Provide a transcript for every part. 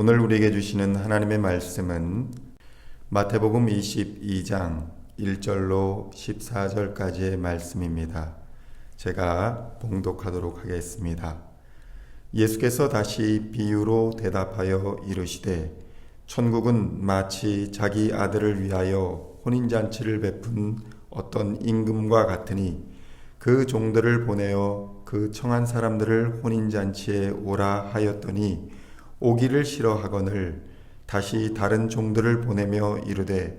오늘 우리에게 주시는 하나님의 말씀은 마태복음 22장 1절로 14절까지의 말씀입니다. 제가 봉독하도록 하겠습니다. 예수께서 다시 비유로 대답하여 이르시되 천국은 마치 자기 아들을 위하여 혼인잔치를 베푼 어떤 임금과 같으니 그 종들을 보내어 그 청한 사람들을 혼인잔치에 오라 하였더니 오기를 싫어하거늘 다시 다른 종들을 보내며 이르되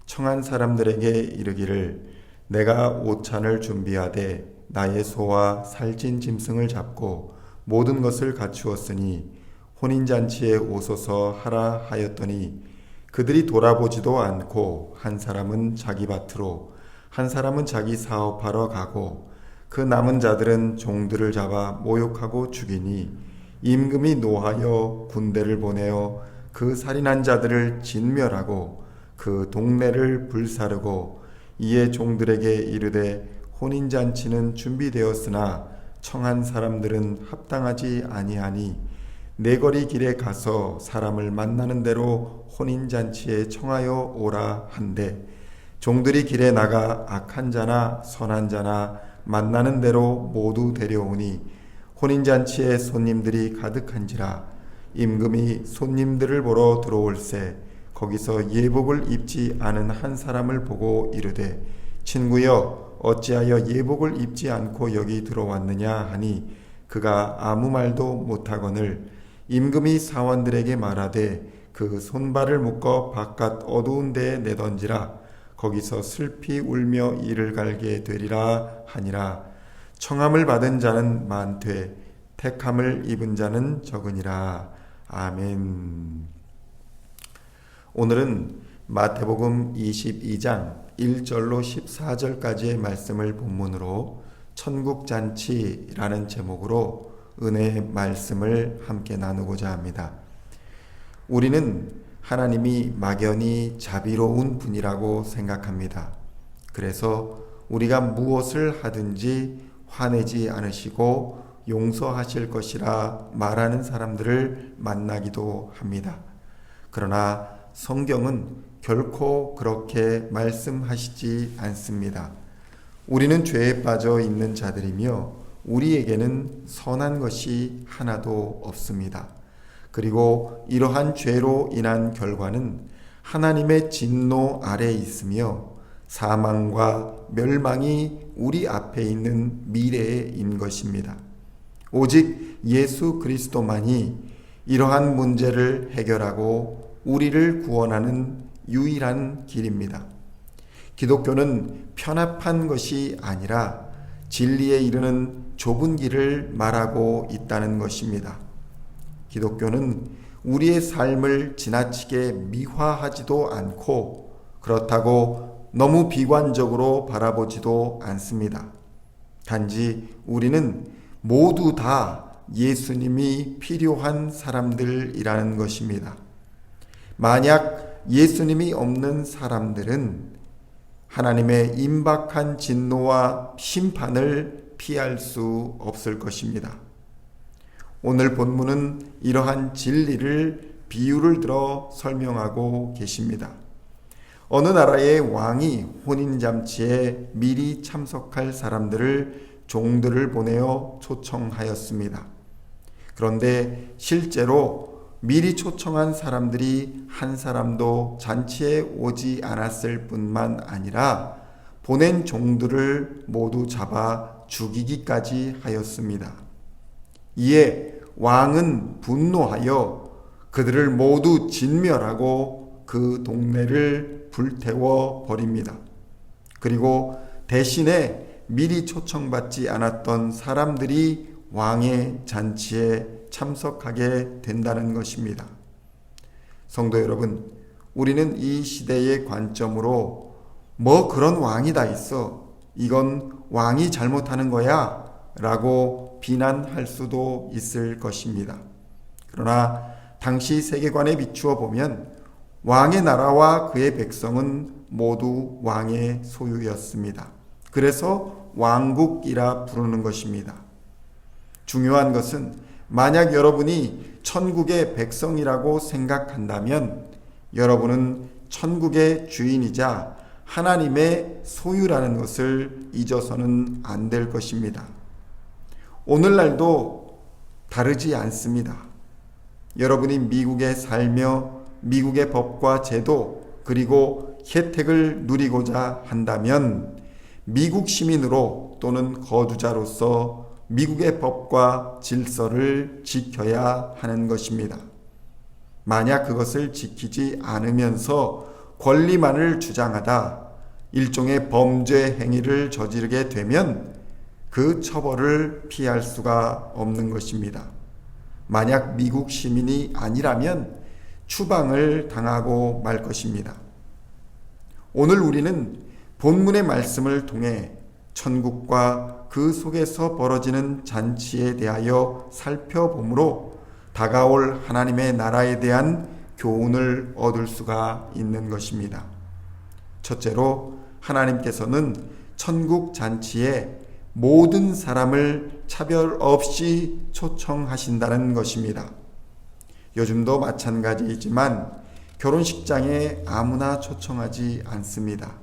청한 사람들에게 이르기를 내가 오찬을 준비하되 나의 소와 살찐 짐승을 잡고 모든 것을 갖추었으니 혼인잔치에 오소서 하라 하였더니 그들이 돌아보지도 않고 한 사람은 자기 밭으로 한 사람은 자기 사업하러 가고 그 남은 자들은 종들을 잡아 모욕하고 죽이니 임금이 노하여 군대를 보내어 그 살인한 자들을 진멸하고 그 동네를 불사르고 이에 종들에게 이르되 혼인잔치는 준비되었으나 청한 사람들은 합당하지 아니하니 내거리 길에 가서 사람을 만나는 대로 혼인잔치에 청하여 오라 한대 종들이 길에 나가 악한 자나 선한 자나 만나는 대로 모두 데려오니 혼인잔치에 손님들이 가득한지라 임금이 손님들을 보러 들어올새 거기서 예복을 입지 않은 한 사람을 보고 이르되 친구여 어찌하여 예복을 입지 않고 여기 들어왔느냐 하니 그가 아무 말도 못하거늘 임금이 사원들에게 말하되 그 손발을 묶어 바깥 어두운 데에 내던지라 거기서 슬피 울며 이를 갈게 되리라 하니라. 청함을 받은 자는 많되 택함을 입은 자는 적으니라. 아멘. 오늘은 마태복음 22장 1절로 14절까지의 말씀을 본문으로 천국잔치라는 제목으로 은혜의 말씀을 함께 나누고자 합니다. 우리는 하나님이 막연히 자비로운 분이라고 생각합니다. 그래서 우리가 무엇을 하든지 화내지 않으시고 용서하실 것이라 말하는 사람들을 만나기도 합니다. 그러나 성경은 결코 그렇게 말씀하시지 않습니다. 우리는 죄에 빠져 있는 자들이며 우리에게는 선한 것이 하나도 없습니다. 그리고 이러한 죄로 인한 결과는 하나님의 진노 아래에 있으며 사망과 멸망이 우리 앞에 있는 미래인 것입니다. 오직 예수 그리스도만이 이러한 문제를 해결하고 우리를 구원하는 유일한 길입니다. 기독교는 편협한 것이 아니라 진리에 이르는 좁은 길을 말하고 있다는 것입니다. 기독교는 우리의 삶을 지나치게 미화하지도 않고 그렇다고 너무 비관적으로 바라보지도 않습니다. 단지 우리는 모두 다 예수님이 필요한 사람들이라는 것입니다. 만약 예수님이 없는 사람들은 하나님의 임박한 진노와 심판을 피할 수 없을 것입니다. 오늘 본문은 이러한 진리를 비유를 들어 설명하고 계십니다. 어느 나라의 왕이 혼인잔치에 미리 참석할 사람들을 종들을 보내어 초청하였습니다. 그런데 실제로 미리 초청한 사람들이 한 사람도 잔치에 오지 않았을 뿐만 아니라 보낸 종들을 모두 잡아 죽이기까지 하였습니다. 이에 왕은 분노하여 그들을 모두 진멸하고 그 동네를 불태워 버립니다. 그리고 대신에 미리 초청받지 않았던 사람들이 왕의 잔치에 참석하게 된다는 것입니다. 성도 여러분, 우리는 이 시대의 관점으로 뭐 그런 왕이 다 있어. 이건 왕이 잘못하는 거야. 라고 비난할 수도 있을 것입니다. 그러나 당시 세계관에 비추어 보면 왕의 나라와 그의 백성은 모두 왕의 소유였습니다. 그래서 왕국이라 부르는 것입니다. 중요한 것은 만약 여러분이 천국의 백성이라고 생각한다면 여러분은 천국의 주인이자 하나님의 소유라는 것을 잊어서는 안 될 것입니다. 오늘날도 다르지 않습니다. 여러분이 미국에 살며 미국의 법과 제도 그리고 혜택을 누리고자 한다면 미국 시민으로 또는 거주자로서 미국의 법과 질서를 지켜야 하는 것입니다. 만약 그것을 지키지 않으면서 권리만을 주장하다 일종의 범죄 행위를 저지르게 되면 그 처벌을 피할 수가 없는 것입니다. 만약 미국 시민이 아니라면 추방을 당하고 말 것입니다. 오늘 우리는 본문의 말씀을 통해 천국과 그 속에서 벌어지는 잔치에 대하여 살펴보므로 다가올 하나님의 나라에 대한 교훈을 얻을 수가 있는 것입니다. 첫째로 하나님께서는 천국 잔치에 모든 사람을 차별 없이 초청하신다는 것입니다. 요즘도 마찬가지이지만 결혼식장에 아무나 초청하지 않습니다.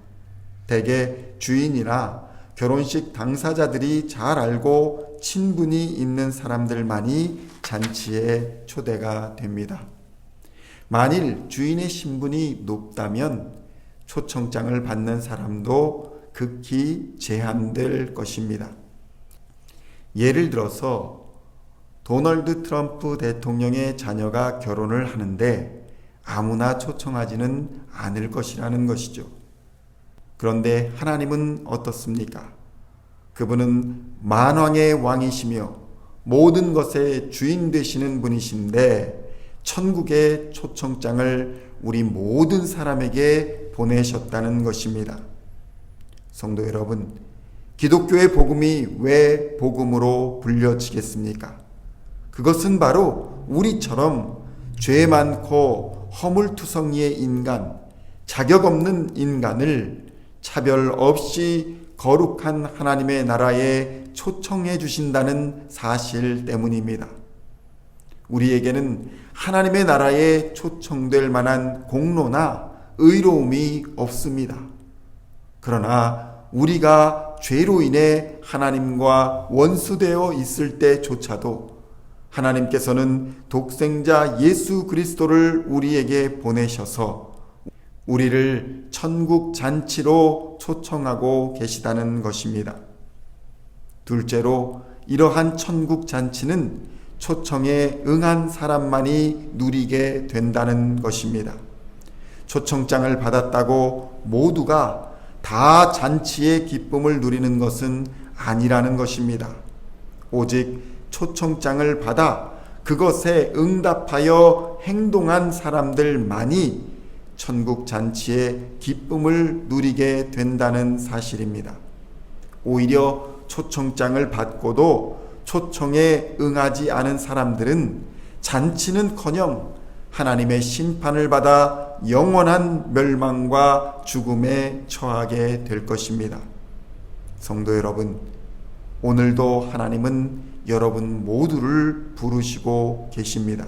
대개 주인이나 결혼식 당사자들이 잘 알고 친분이 있는 사람들만이 잔치에 초대가 됩니다. 만일 주인의 신분이 높다면 초청장을 받는 사람도 극히 제한될 것입니다. 예를 들어서 도널드 트럼프 대통령의 자녀가 결혼을 하는데 아무나 초청하지는 않을 것이라는 것이죠. 그런데 하나님은 어떻습니까? 그분은 만왕의 왕이시며 모든 것의 주인 되시는 분이신데 천국의 초청장을 우리 모든 사람에게 보내셨다는 것입니다. 성도 여러분, 기독교의 복음이 왜 복음으로 불려지겠습니까? 그것은 바로 우리처럼 죄 많고 허물투성이의 인간, 자격 없는 인간을 차별 없이 거룩한 하나님의 나라에 초청해 주신다는 사실 때문입니다. 우리에게는 하나님의 나라에 초청될 만한 공로나 의로움이 없습니다. 그러나 우리가 죄로 인해 하나님과 원수되어 있을 때조차도 하나님께서는 독생자 예수 그리스도를 우리에게 보내셔서 우리를 천국 잔치로 초청하고 계시다는 것입니다. 둘째로 이러한 천국 잔치는 초청에 응한 사람만이 누리게 된다는 것입니다. 초청장을 받았다고 모두가 다 잔치의 기쁨을 누리는 것은 아니라는 것입니다. 오직 초청장을 받아 그것에 응답하여 행동한 사람들만이 천국 잔치의 기쁨을 누리게 된다는 사실입니다. 오히려 초청장을 받고도 초청에 응하지 않은 사람들은 잔치는커녕 하나님의 심판을 받아 영원한 멸망과 죽음에 처하게 될 것입니다. 성도 여러분, 오늘도 하나님은 여러분 모두를 부르시고 계십니다.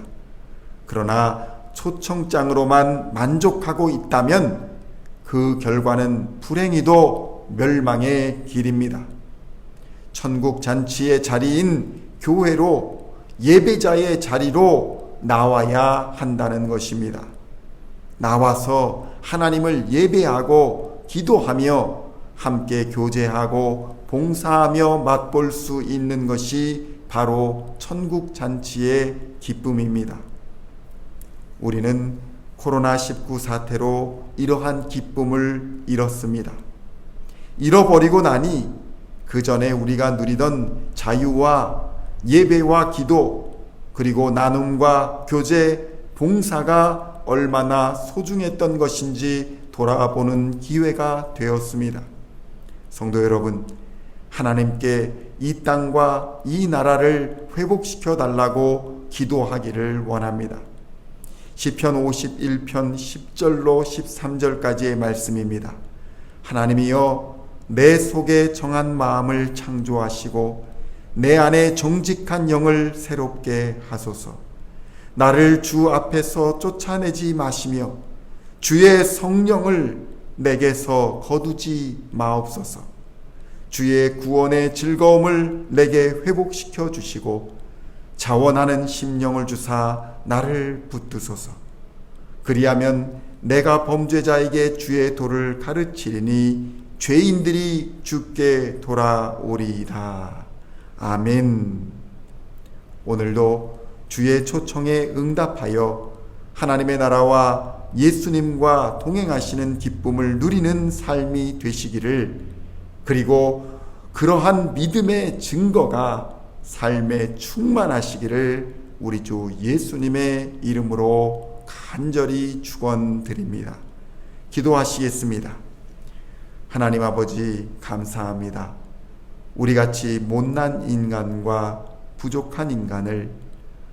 그러나 초청장으로만 만족하고 있다면 그 결과는 불행히도 멸망의 길입니다. 천국 잔치의 자리인 교회로 예배자의 자리로 나와야 한다는 것입니다. 나와서 하나님을 예배하고 기도하며 함께 교제하고 봉사하며 맛볼 수 있는 것이 바로 천국 잔치의 기쁨입니다. 우리는 코로나19 사태로 이러한 기쁨을 잃었습니다. 잃어버리고 나니 그 전에 우리가 누리던 자유와 예배와 기도 그리고 나눔과 교제, 봉사가 얼마나 소중했던 것인지 돌아보는 기회가 되었습니다. 성도 여러분, 하나님께 이 땅과 이 나라를 회복시켜 달라고 기도하기를 원합니다. 시편 51편 10절로 13절까지의 말씀입니다. 하나님이여, 내 속에 정한 마음을 창조하시고 내 안에 정직한 영을 새롭게 하소서. 나를 주 앞에서 쫓아내지 마시며 주의 성령을 내게서 거두지 마옵소서. 주의 구원의 즐거움을 내게 회복시켜 주시고 자원하는 심령을 주사 나를 붙드소서. 그리하면 내가 범죄자에게 주의 도를 가르치리니 죄인들이 주께 돌아오리이다. 아멘. 오늘도 주의 초청에 응답하여 하나님의 나라와 예수님과 동행하시는 기쁨을 누리는 삶이 되시기를, 그리고 그러한 믿음의 증거가 삶에 충만하시기를 우리 주 예수님의 이름으로 간절히 축원드립니다. 기도하시겠습니다. 하나님 아버지, 감사합니다. 우리같이 못난 인간과 부족한 인간을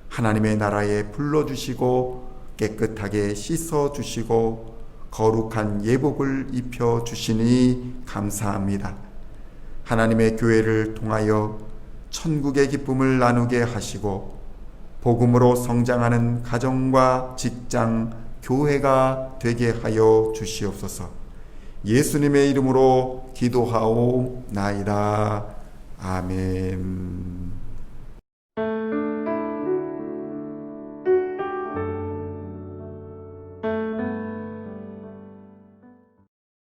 하나님의 나라에 불러주시고 깨끗하게 씻어주시고 거룩한 예복을 입혀주시니 감사합니다. 하나님의 교회를 통하여 천국의 기쁨을 나누게 하시고 복음으로 성장하는 가정과 직장, 교회가 되게 하여 주시옵소서. 예수님의 이름으로 기도하옵나이다. 아멘.